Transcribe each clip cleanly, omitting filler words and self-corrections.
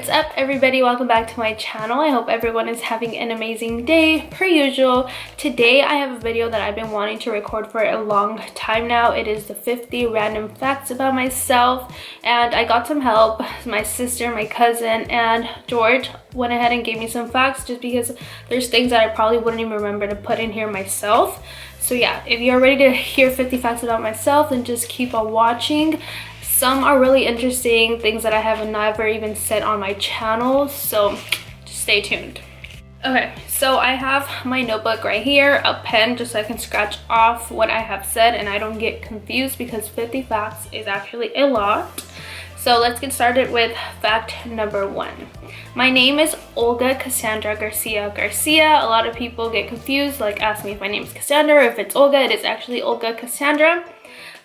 What's up everybody, welcome back to my channel. I hope everyone is having an amazing day per usual. Today I have a video that I've been wanting to record for a long time now. It is the 50 random facts about myself, and I got some help. My sister, my cousin, and George went ahead and gave me some facts just because there's things that I probably wouldn't even remember to put in here myself. So yeah, if you're ready to hear 50 facts about myself, then just keep on watching. Some are really interesting, things that I have never even said on my channel, so just stay tuned. Okay, so I have my notebook right here, a pen just so I can scratch off what I have said and I don't get confused because 50 facts is actually a lot. So let's get started with fact number 1. My name is Olga Kassandra Garcia. A lot of people get confused, like ask me if my name is Cassandra or if it's Olga. It is actually Olga Kassandra.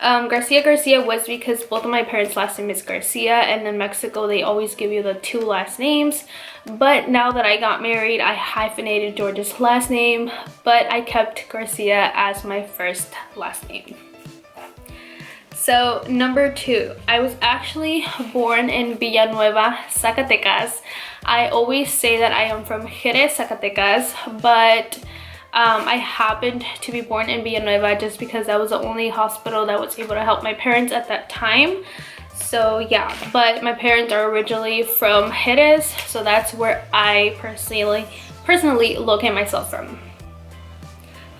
Garcia was because both of my parents' last name is Garcia, and in Mexico they always give you the 2 last names. But now that I got married, I hyphenated George's last name, but I kept Garcia as my first last name. So number 2, I was actually born in Villanueva, Zacatecas. I always say that I am from Jerez, Zacatecas, but I happened to be born in Villanueva just because that was the only hospital that was able to help my parents at that time. So yeah, but my parents are originally from Jerez, so that's where I personally locate myself from.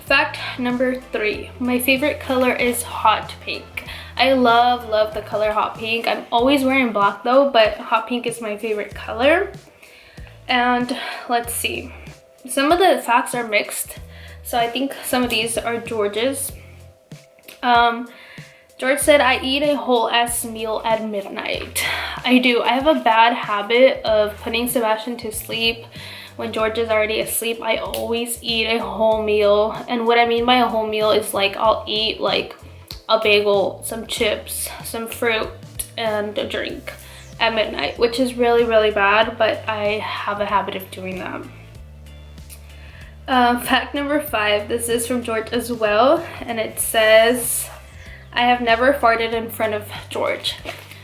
Fact number 3, my favorite color is hot pink. I love the color hot pink. I'm always wearing black though, but hot pink is my favorite color. And let's see. Some of the facts are mixed, so I think some of these are George's. George said, I eat a whole ass meal at midnight. I do. I have a bad habit of putting Sebastian to sleep. When George is already asleep, I always eat a whole meal. And what I mean by a whole meal is like I'll eat like a bagel, some chips, some fruit, and a drink at midnight, which is really bad, but I have a habit of doing that. Fact number 5, this is from George as well, and it says, I have never farted in front of George.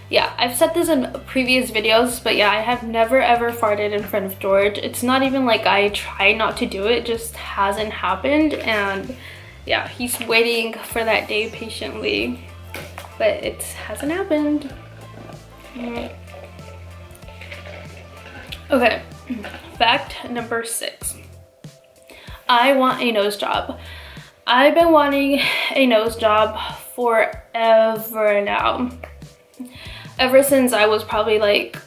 Yeah, I've said this in previous videos, but yeah, I have never ever farted in front of George. It's not even like I try not to do it, just hasn't happened, and yeah, he's waiting for that day patiently, but it hasn't happened. Okay, fact number 6. I want a nose job. I've been wanting a nose job forever now. Ever since I was probably like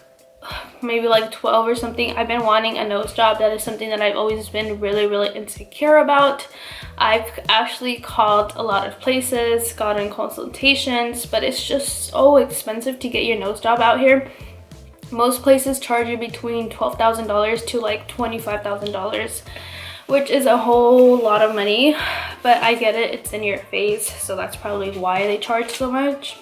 maybe like 12 or something, I've been wanting a nose job. That is something that I've always been really insecure about. I've actually called a lot of places, gotten consultations, but it's just so expensive to get your nose job out here. Most places charge you between $12,000 to like $25,000, which is a whole lot of money, but I get it, it's in your face, so that's probably why they charge so much.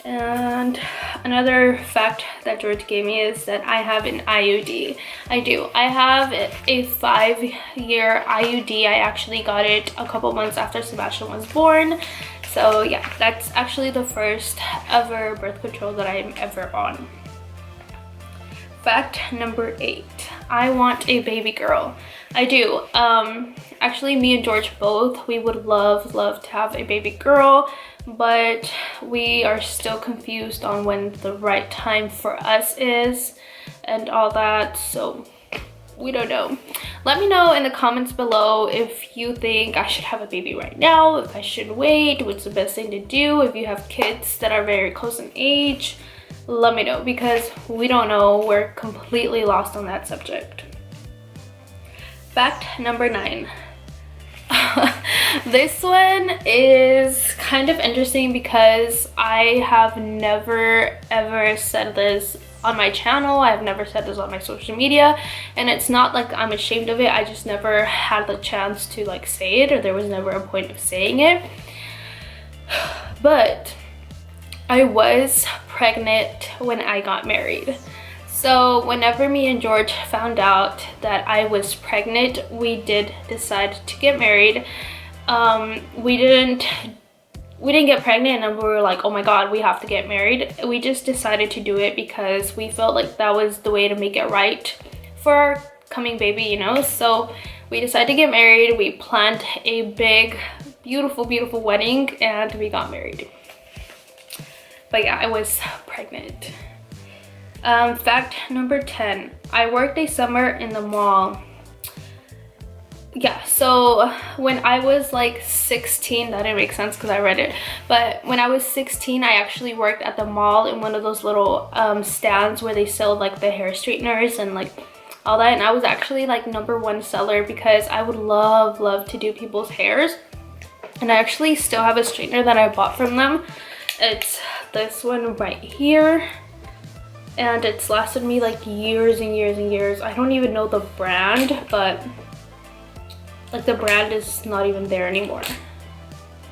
And another fact that George gave me is that I have an IUD. I do. I have a 5-year IUD. I actually got it a couple months after Sebastian was born. So yeah, that's actually the first ever birth control that I'm ever on. Fact number 8, I want a baby girl. I do. Actually, me and George both, we would love to have a baby girl, but we are still confused on when the right time for us is and all that, so we don't know. Let me know in the comments below if you think I should have a baby right now, if I should wait, what's the best thing to do, if you have kids that are very close in age. Let me know because we don't know. We're completely lost on that subject. Fact number 9. This one is kind of interesting because I have never ever said this on my channel. I've never said this on my social media, and it's not like I'm ashamed of it. I just never had the chance to like say it, or there was never a point of saying it. But I was pregnant when I got married. So whenever me and George found out that I was pregnant, we did decide to get married. We didn't we didn't get pregnant and we were like, oh my god, we have to get married. We just decided to do it because we felt like that was the way to make it right for our coming baby, you know. So we decided to get married. We planned a big, beautiful wedding and we got married. But yeah, I was pregnant. Fact number 10, I worked a summer in the mall. Yeah, so when I was like 16, that didn't make sense because I read it, but when I was 16, I actually worked at the mall in one of those little stands where they sell like the hair straighteners and like all that. And I was actually like #1 seller because I would love to do people's hairs. And I actually still have a straightener that I bought from them. It's this one right here. And it's lasted me like years and years and years. I don't even know the brand, but like the brand is not even there anymore.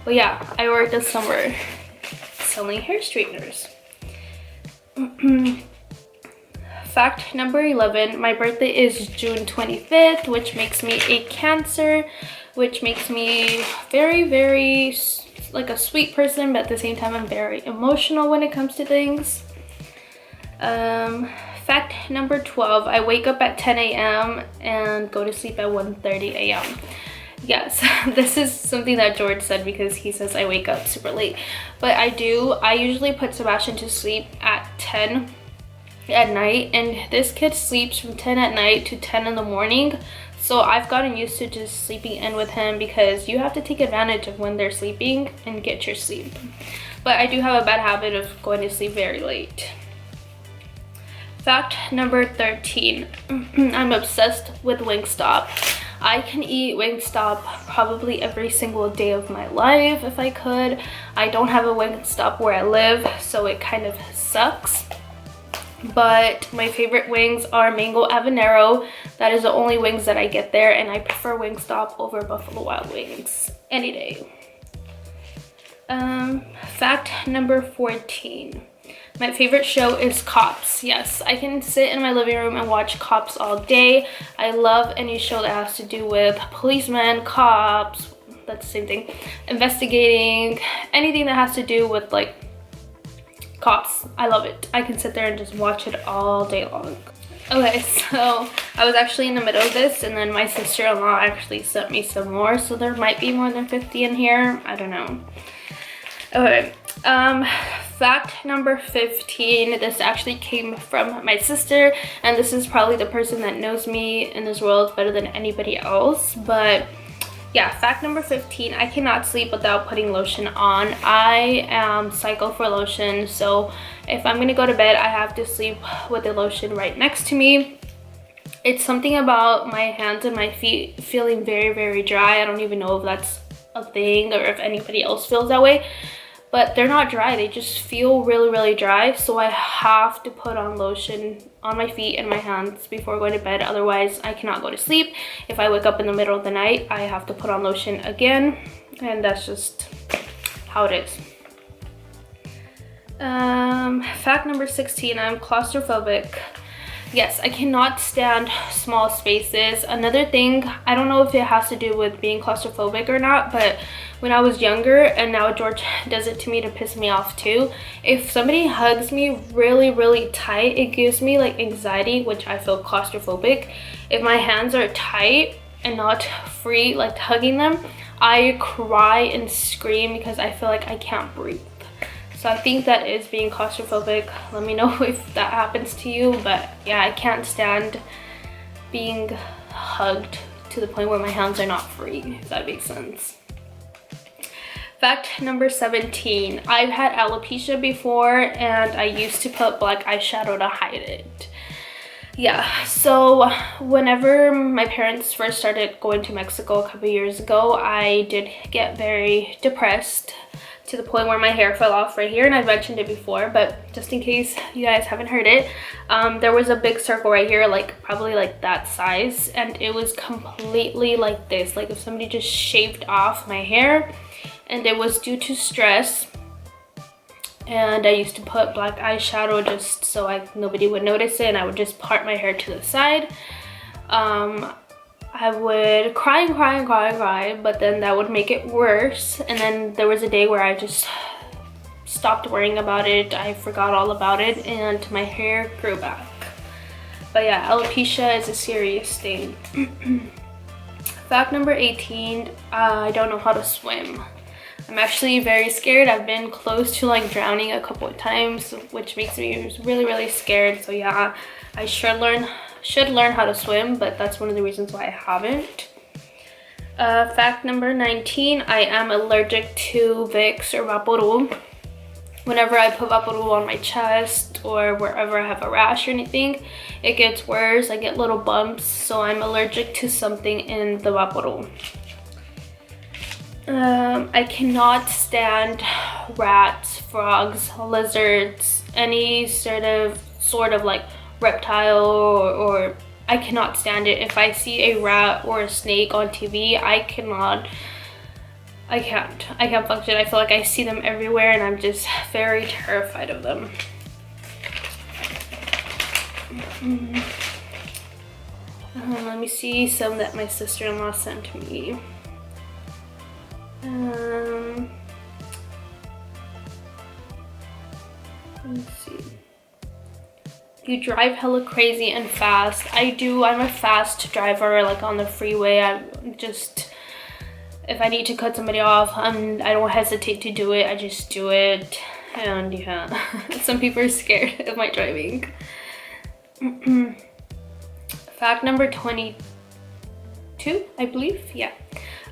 But yeah, I worked this summer selling hair straighteners. Fact number 11, my birthday is June 25th, which makes me a Cancer, which makes me very like a sweet person, but at the same time I'm very emotional when it comes to things. Fact number 12, I wake up at 10 a.m. and go to sleep at 1:30 a.m. Yes, this is something that George said because he says I wake up super late. But I usually put Sebastian to sleep at 10 at night, and this kid sleeps from 10 at night to 10 in the morning. So I've gotten used to just sleeping in with him because you have to take advantage of when they're sleeping and get your sleep. But I do have a bad habit of going to sleep very late. Fact number 13, I'm obsessed with Wingstop. I can eat Wingstop probably every single day of my life if I could. I don't have a Wingstop where I live, so it kind of sucks. But my favorite wings are mango habanero. That is the only wings that I get there, and I prefer Wingstop over Buffalo Wild Wings any day. Fact number 14. My favorite show is Cops. Yes, I can sit in my living room and watch Cops all day. I love any show that has to do with policemen, cops, that's the same thing, investigating, anything that has to do with like cops. I love it. I can sit there and just watch it all day long. Okay, so I was actually in the middle of this, and then my sister-in-law actually sent me some more, so there might be more than 50 in here. I don't know. Okay, fact number 15, this actually came from my sister, and this is probably the person that knows me in this world better than anybody else. But yeah, fact number 15, I cannot sleep without putting lotion on. I am psycho for lotion, so if I'm gonna go to bed, I have to sleep with the lotion right next to me. It's something about my hands and my feet feeling very dry. I don't even know if that's a thing or if anybody else feels that way, but they're not dry, they just feel really dry. So I have to put on lotion on my feet and my hands before going to bed, otherwise I cannot go to sleep. If I wake up in the middle of the night, I have to put on lotion again, and that's just how it is. Fact number 16, I'm claustrophobic. Yes, I cannot stand small spaces. Another thing, I don't know if it has to do with being claustrophobic or not, but when I was younger, and now George does it to me to piss me off too, if somebody hugs me really tight, it gives me like anxiety, which I feel claustrophobic. If my hands are tight and not free, like hugging them, I cry and scream because I feel like I can't breathe. So I think that is being claustrophobic. Let me know if that happens to you. But yeah, I can't stand being hugged to the point where my hands are not free, if that makes sense. Fact number 17, I've had alopecia before, and I used to put black eyeshadow to hide it. Yeah, so whenever my parents first started going to Mexico a couple years ago, I did get very depressed to the point where my hair fell off right here, and I've mentioned it before, but just in case you guys haven't heard it, there was a big circle right here, like probably like that size, and it was completely like this, like if somebody just shaved off my hair, and it was due to stress. And I used to put black eyeshadow just so nobody would notice it, and I would just part my hair to the side. I would cry and cry and cry and cry, but then that would make it worse. And then there was a day where I just stopped worrying about it. I forgot all about it and my hair grew back. But yeah, alopecia is a serious thing. Fact number 18, I don't know how to swim. I'm actually very scared. I've been close to like drowning a couple of times, which makes me really scared. So yeah, I should learn how to swim, but that's one of the reasons why I haven't. Fact number 19, I am allergic to Vicks or Vaporub. Whenever I put Vaporub on my chest or wherever I have a rash or anything, it gets worse. I get little bumps, so I'm allergic to something in the Vaporub. I cannot stand rats, frogs, lizards, any sort of like reptile or I cannot stand it. If I see a rat or a snake on TV, I can't function. I feel like I see them everywhere and I'm just very terrified of them. Let me see some that my sister-in-law sent me. Let's see. You drive hella crazy and fast. I do. I'm a fast driver, like on the freeway. I'm just, if I need to cut somebody off, I don't hesitate to do it. I just do it. And yeah, some people are scared of my driving. Fact number 22, I believe. Yeah.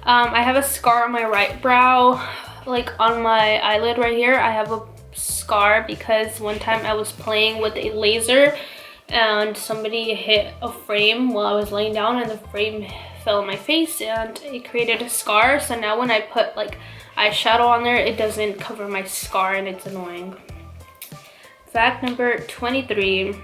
I have a scar on my right brow, like on my eyelid right here. I have a scar because one time I was playing with a laser and somebody hit a frame while I was laying down and the frame fell on my face and it created a scar. So now when I put like eyeshadow on there, it doesn't cover my scar and it's annoying. Fact number 23.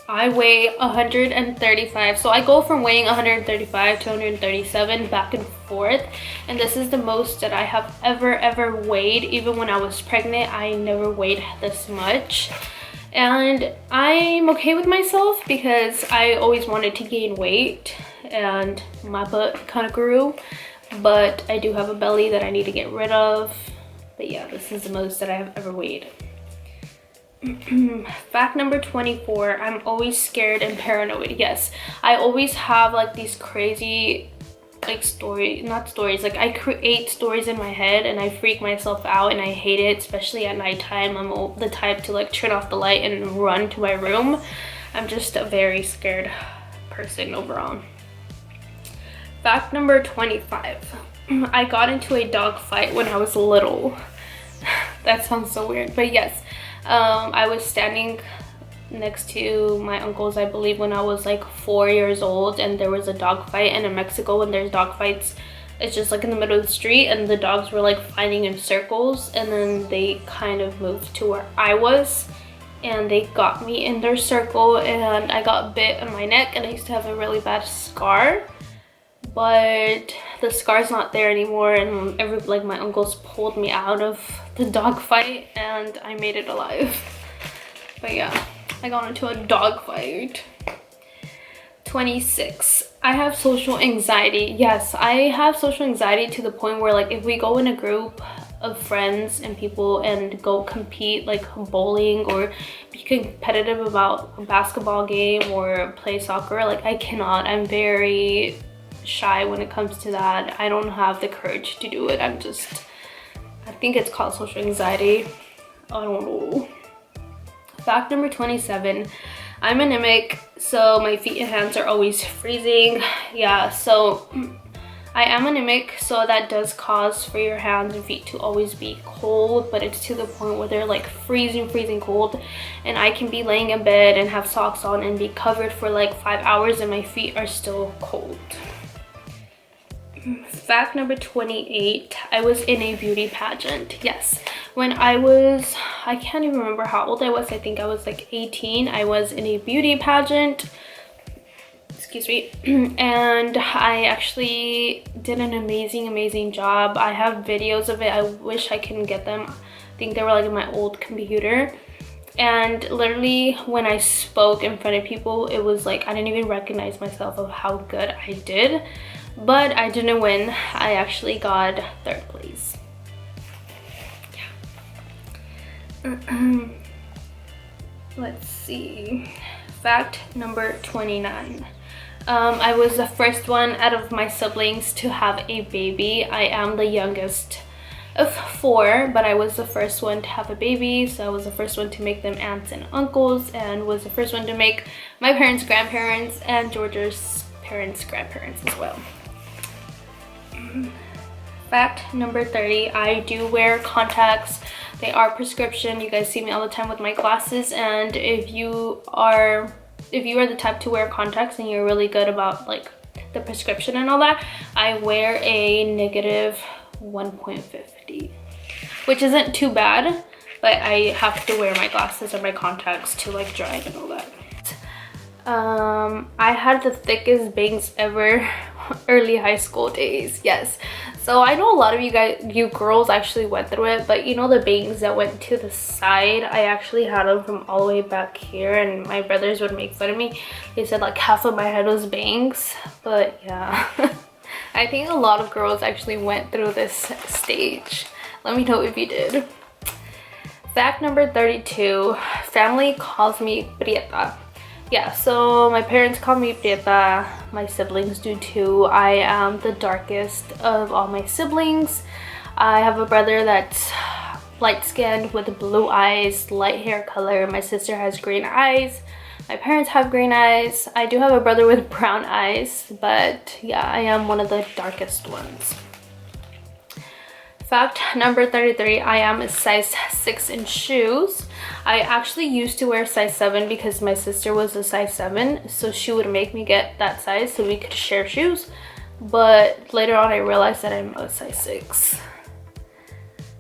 I weigh 135, so I go from weighing 135 to 137 back and forth, and this is the most that I have ever weighed. Even when I was pregnant, I never weighed this much, and I'm okay with myself because I always wanted to gain weight and my butt kind of grew, but I do have a belly that I need to get rid of. But yeah, this is the most that I have ever weighed. Fact number 24, I'm always scared and paranoid. Yes, I always have like these crazy like like I create stories in my head and I freak myself out and I hate it, especially at nighttime. I'm the type to like turn off the light and run to my room. I'm just a very scared person overall. Fact number 25, I got into a dog fight when I was little. That sounds so weird, but yes. I was standing next to my uncle's, I believe, when I was like 4 years old, and there was a dog fight. And in Mexico, when there's dog fights, it's just like in the middle of the street and the dogs were like fighting in circles, and then they kind of moved to where I was and they got me in their circle and I got bit on my neck and I used to have a really bad scar, but the scar's not there anymore, and like my uncles pulled me out of the dog fight and I made it alive. But yeah, I got into a dog fight. 26, I have social anxiety. Yes, I have social anxiety to the point where like if we go in a group of friends and people and go compete like bowling or be competitive about a basketball game or play soccer, like I cannot. I'm very shy when it comes to that. I don't have the courage to do it. I think it's called social anxiety. I don't know. Fact number 27, I'm anemic, so my feet and hands are always freezing. Yeah, so I am anemic, so that does cause for your hands and feet to always be cold, but it's to the point where they're like freezing cold, and I can be laying in bed and have socks on and be covered for like 5 hours and my feet are still cold. Fact number 28, I was in a beauty pageant. Yes, when I can't even remember how old I was. I think I was like 18. I was in a beauty pageant, excuse me, and I actually did an amazing job. I have videos of it. I wish I can get them. I think they were like in my old computer. And literally when I spoke in front of people, it was like I didn't even recognize myself of how good I did. But I didn't win. I actually got 3rd place. Yeah. Let's see. Fact number 29. I was the first one out of my siblings to have a baby. I am the youngest of 4, but I was the first one to have a baby, so I was the first one to make them aunts and uncles, and was the first one to make my parents grandparents and Georgia's parents grandparents as well. Fact number 30. I do wear contacts. They are prescription. You guys see me all the time with my glasses, and if you are the type to wear contacts and you're really good about like the prescription and all that, I wear a negative 1.50, which isn't too bad, but I have to wear my glasses or my contacts to like drive and all that. I had the thickest bangs ever early high school days. Yes, so I know a lot of you girls actually went through it, but you know the bangs that went to the side, I actually had them from all the way back here, and my brothers would make fun of me. They said like half of my head was bangs, but yeah. I think a lot of girls actually went through this stage. Let me know if you did. Fact number 32. Family calls me Prieta. Yeah, so my parents call me Prieta. My siblings do too. I am the darkest of all my siblings. I have a brother that's light-skinned with blue eyes, light hair color. My sister has green eyes. My parents have green eyes. I do have a brother with brown eyes, but yeah, I am one of the darkest ones. Fact number 33. I am a size 6 in shoes. I actually used to wear size 7 because my sister was a size 7, so she would make me get that size so we could share shoes. But later on I realized that I'm a size 6.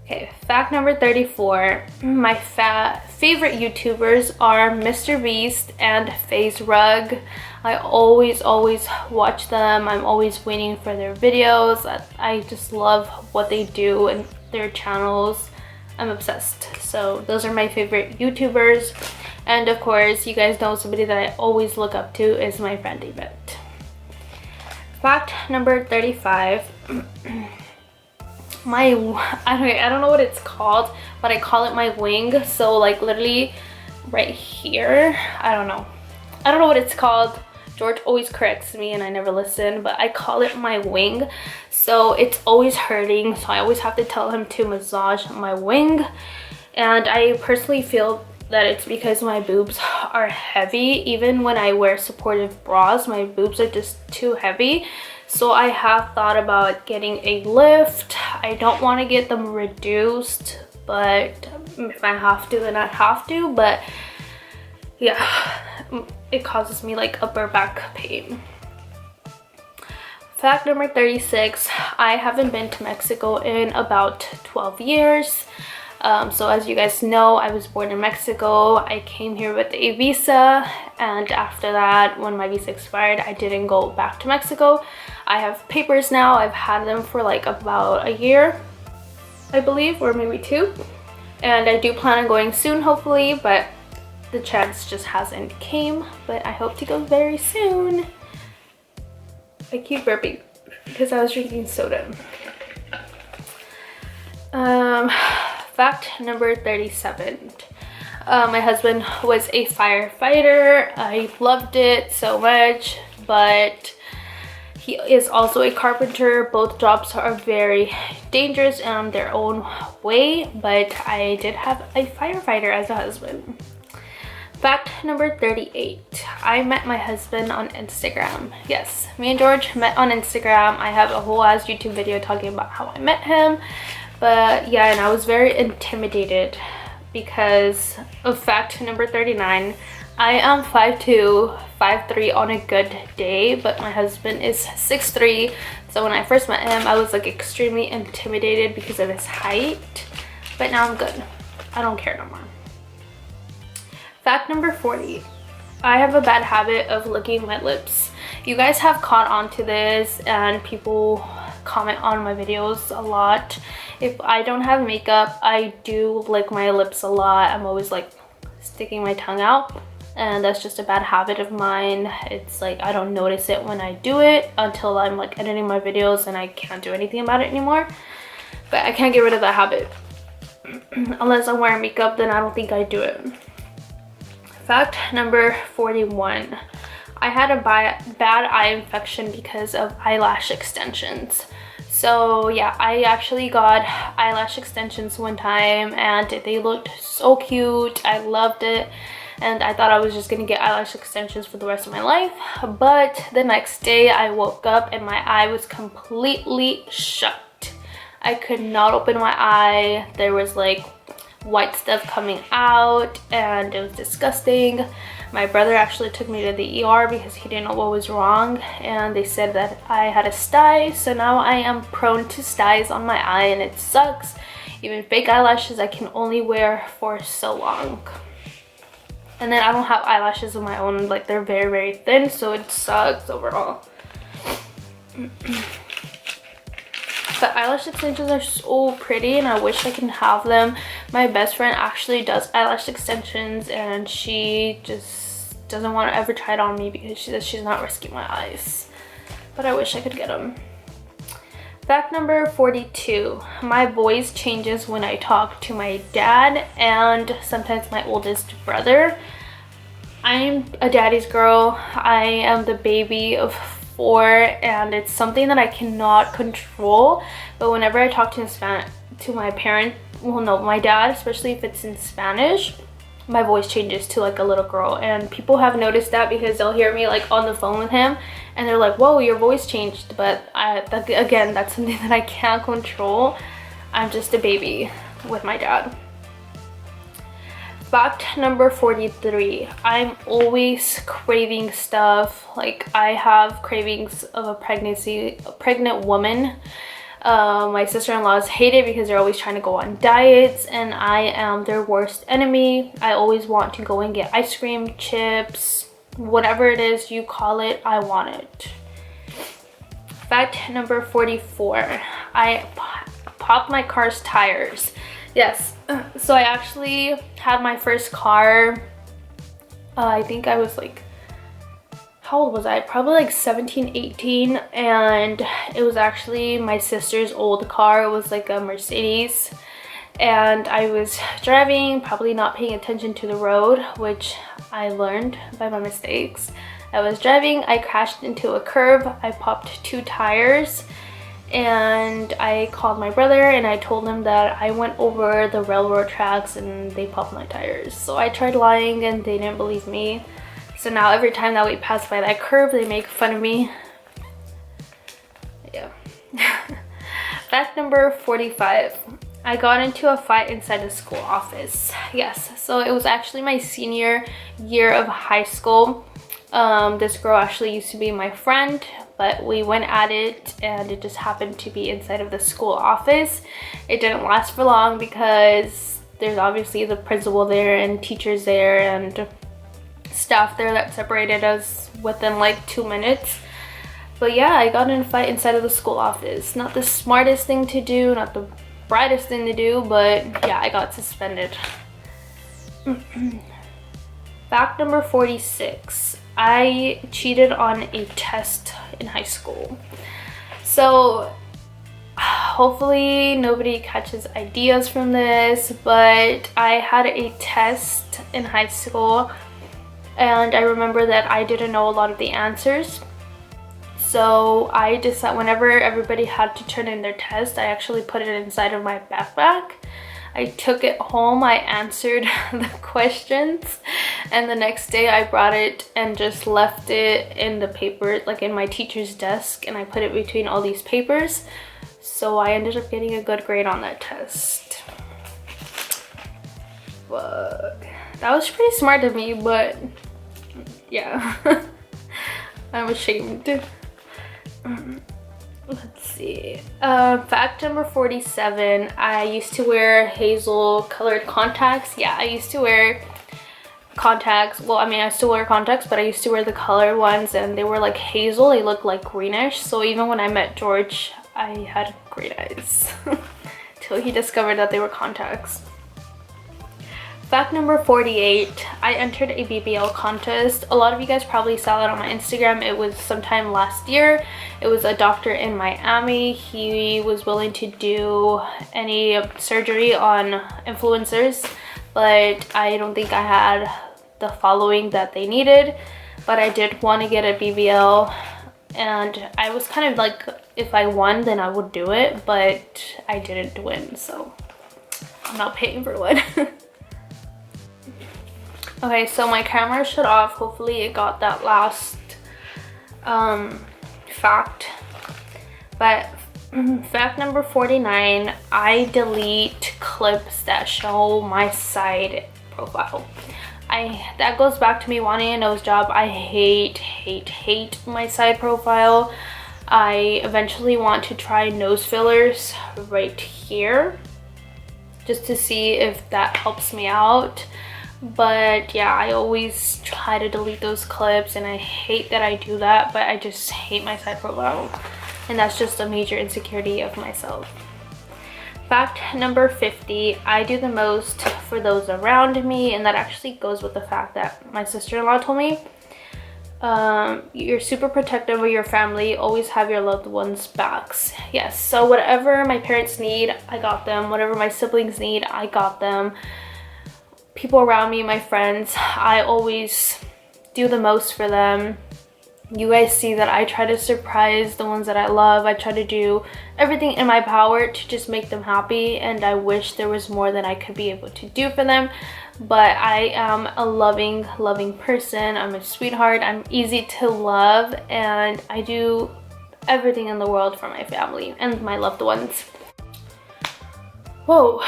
Okay, fact number 34. My favorite YouTubers are Mr. Beast and FaZe Rug. I always watch them. I'm always waiting for their videos. I just love what they do and their channels. I'm obsessed. So those are my favorite YouTubers. And of course, you guys know somebody that I always look up to is my friend David. Fact number 35. I don't know what it's called, but I call it my wing. So like literally right here, I don't know what it's called. George always corrects me and I never listen, but I call it my wing. So it's always hurting, so I always have to tell him to massage my wing. And I personally feel that it's because my boobs are heavy. Even when I wear supportive bras, my boobs are just too heavy. So I have thought about getting a lift. I don't want to get them reduced, but if I have to, then I have to. But yeah, it causes me like upper back pain. Fact number 36. I haven't been to Mexico in about 12 years. So as you guys know, I was born in Mexico. I came here with a visa, and after that, when my visa expired, I didn't go back to Mexico. I have papers now. I've had them for like about a year, I believe, or maybe 2. And I do plan on going soon, hopefully, but the chance just hasn't came. But I hope to go very soon. I keep burping because I was drinking soda. Fact number 37. My husband was a firefighter. I loved it so much, but he is also a carpenter. Both jobs are very dangerous in their own way, but I did have a firefighter as a husband. Fact number 38. I met my husband on Instagram. Yes, me and George met on Instagram. I have a whole ass YouTube video talking about how I met him. But yeah, and I was very intimidated because of fact number 39. I am 5'2", 5'3" on a good day, but my husband is 6'3". So when I first met him, I was like extremely intimidated because of his height. But now I'm good. I don't care no more. Fact number 40. I have a bad habit of licking my lips. You guys have caught on to this, and people comment on my videos a lot. If I don't have makeup, I do lick my lips a lot. I'm always like sticking my tongue out, and that's just a bad habit of mine. It's like I don't notice it when I do it until I'm like editing my videos and I can't do anything about it anymore. But I can't get rid of that habit. Unless I'm wearing makeup, then I don't think I do it. Fact number 41. I had a bad eye infection because of eyelash extensions. So yeah, I actually got eyelash extensions one time and they looked so cute. I loved it. And I thought I was just gonna get eyelash extensions for the rest of my life. But the next day I woke up and my eye was completely shut. I could not open my eye. There was like white stuff coming out and it was disgusting. My brother actually took me to the ER because he didn't know what was wrong, and they said that I had a sty. So now I am prone to styes on my eye and it sucks. Even fake eyelashes I can only wear for so long. And then I don't have eyelashes of my own, like they're very, very thin, so it sucks overall. But eyelash extensions are so pretty and I wish I can have them. My best friend actually does eyelash extensions and she just doesn't want to ever try it on me because she says she's not risking my eyes. But I wish I could get them. Fact number 42. My voice changes when I talk to my dad and sometimes my oldest brother. I'm a daddy's girl. I am the baby of 4 and it's something that I cannot control. But whenever I talk to my parent, well no, my dad, especially if it's in Spanish, my voice changes to like a little girl. And people have noticed that because they'll hear me like on the phone with him and they're like, whoa, your voice changed. But again, that's something that I can't control. I'm just a baby with my dad. Fact number 43. I'm always craving stuff. Like I have cravings of a pregnant woman. My sister-in-laws hate it because they're always trying to go on diets and I am their worst enemy. I always want to go and get ice cream, chips, whatever it is you call it, I want it. Fact number 44. I popped my car's tires. Yes, so I actually had my first car, I think I was like, how old was I? Probably like 17, 18, and it was actually my sister's old car. It was like a Mercedes, and I was driving, probably not paying attention to the road, which I learned by my mistakes. I was driving, I crashed into a curb, I popped 2 tires, and I called my brother and I told him that I went over the railroad tracks and they popped my tires. So I tried lying and they didn't believe me. So now every time that we pass by that curve, they make fun of me. Yeah. Fact number 45. I got into a fight inside the school office. Yes, so it was actually my senior year of high school. This girl actually used to be my friend, but we went at it and it just happened to be inside of the school office. It didn't last for long because there's obviously the principal there and teachers there and staff there that separated us within like 2 minutes. But yeah, I got in a fight inside of the school office. Not the smartest thing to do, not the brightest thing to do, but yeah, I got suspended. Fact number 46. I cheated on a test in high school. So hopefully nobody catches ideas from this, but I had a test in high school and I remember that I didn't know a lot of the answers. So I decided whenever everybody had to turn in their test, I actually put it inside of my backpack. I took it home, I answered the questions, and the next day I brought it and just left it in the paper, like in my teacher's desk, and I put it between all these papers. So I ended up getting a good grade on that test. Fuck. That was pretty smart of me, but yeah. I'm ashamed. Let's see. Fact number 47. I used to wear hazel colored contacts. Yeah, I used to wear contacts. Well, I mean, I still wear contacts, but I used to wear the colored ones and they were like hazel. They looked like greenish. So even when I met George, I had green eyes till he discovered that they were contacts. Fact number 48, I entered a BBL contest. A lot of you guys probably saw that on my Instagram. It was sometime last year. It was a doctor in Miami. He was willing to do any surgery on influencers, but I don't think I had the following that they needed. But I did want to get a BBL, and I was kind of like, if I won, then I would do it, but I didn't win, so I'm not paying for one. Okay, so my camera shut off. Hopefully it got that last fact. But fact number 49, I delete clips that show my side profile. That goes back to me wanting a nose job. I hate my side profile. I eventually want to try nose fillers right here just to see if that helps me out. But yeah, I always try to delete those clips, and I hate that I do that, but I just hate my side profile, and that's just a major insecurity of myself. Fact number 50, I do the most for those around me, and that actually goes with the fact that my sister-in-law told me. You're super protective of your family, always have your loved ones' backs. Yes, so whatever my parents need, I got them. Whatever my siblings need, I got them. People around me, my friends, I always do the most for them. You guys see that I try to surprise the ones that I love. I try to do everything in my power to just make them happy, and I wish there was more that I could be able to do for them. But I am a loving person. I'm a sweetheart. I'm easy to love, and I do everything in the world for my family and my loved ones. Whoa.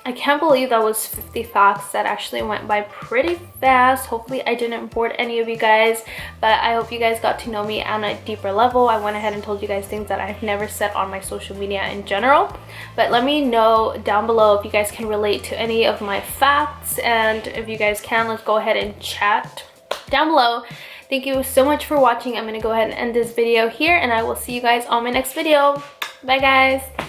I can't believe that was 50 facts. That actually went by pretty fast. Hopefully I didn't bore any of you guys, but I hope you guys got to know me on a deeper level. I went ahead and told you guys things that I've never said on my social media in general. But let me know down below if you guys can relate to any of my facts, and if you guys can, let's go ahead and chat down below. Thank you so much for watching. I'm gonna go ahead and end this video here, and I will see you guys on my next video. Bye guys.